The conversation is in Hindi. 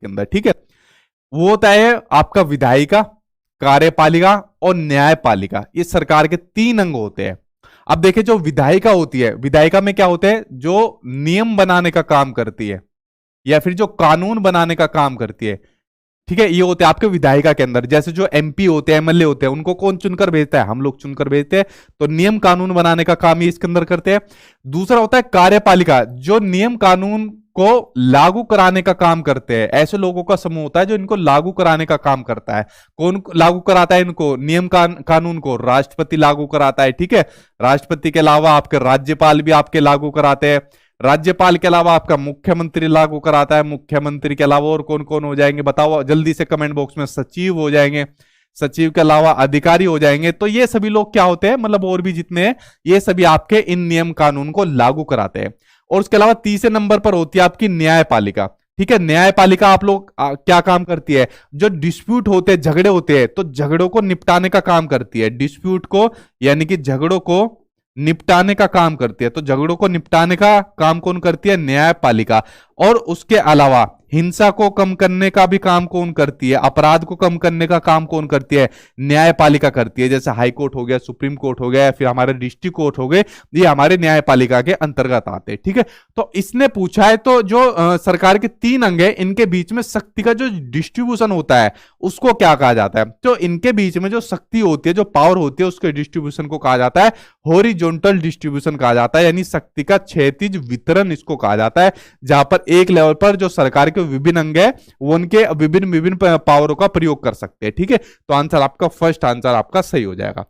के अंदर, ठीक है। वो होता है आपका विधायिका, कार्यपालिका और न्यायपालिका। ये सरकार के 3 अंग होते हैं। अब देखिए जो विधायिका होती है, विधायिका में क्या होता है, जो नियम बनाने का काम करती है या फिर जो कानून बनाने का काम करती है, ठीक है, ये होते हैं आपके विधायिका के अंदर। जैसे जो एमपी होते हैं, एमएलए होते हैं, उनको कौन चुनकर भेजता है, हम लोग चुनकर भेजते हैं। तो नियम कानून बनाने का काम ये इसके अंदर करते हैं। दूसरा होता है कार्यपालिका, जो नियम कानून को लागू कराने का काम करते हैं। ऐसे लोगों का समूह होता है जो इनको लागू कराने का काम करता है। कौन लागू कराता है इनको, नियम कानून को राष्ट्रपति लागू कराता है, ठीक है। राष्ट्रपति के अलावा आपके राज्यपाल भी आपके लागू कराते हैं। राज्यपाल के अलावा आपका मुख्यमंत्री लागू कराता है। मुख्यमंत्री के अलावा और कौन कौन हो जाएंगे बताओ जल्दी से कमेंट बॉक्स में। सचिव हो जाएंगे, सचिव के अलावा अधिकारी हो जाएंगे। तो ये सभी लोग क्या होते हैं, मतलब और भी जितने हैं, ये सभी आपके इन नियम कानून को लागू कराते हैं। और उसके अलावा तीसरे नंबर पर होती है आपकी न्यायपालिका, ठीक है। न्यायपालिका आप लोग क्या काम करती है, जो डिस्प्यूट होते हैं, झगड़े होते हैं, तो झगड़ों को निपटाने का काम करती है। डिस्प्यूट को यानी कि झगड़ों को निपटाने का काम करती है। तो झगड़ों को निपटाने का काम कौन करती है, न्यायपालिका। और उसके अलावा हिंसा को कम करने का भी काम कौन करती है, अपराध को कम करने का काम कौन करती है, न्यायपालिका करती है। जैसे हाई कोर्ट हो गया, सुप्रीम कोर्ट हो गया, फिर हमारे डिस्ट्रिक्ट कोर्ट हो गए, ये हमारे न्यायपालिका के अंतर्गत आते हैं, ठीक है। तो इसने पूछा है, तो जो सरकार के 3 अंग है, इनके बीच में शक्ति का जो डिस्ट्रीब्यूशन होता है उसको क्या कहा जाता है। तो इनके बीच में जो शक्ति होती है, जो पावर होती है, उसके डिस्ट्रीब्यूशन को कहा जाता है हॉरिजॉन्टल डिस्ट्रीब्यूशन कहा जाता है, यानी शक्ति का क्षैतिज वितरण इसको कहा जाता है। जहां पर एक लेवल पर जो सरकार के विभिन्न अंग है वो उनके विभिन्न पावरों का प्रयोग कर सकते हैं, ठीक है। तो आंसर आपका फर्स्ट आंसर आपका सही हो जाएगा।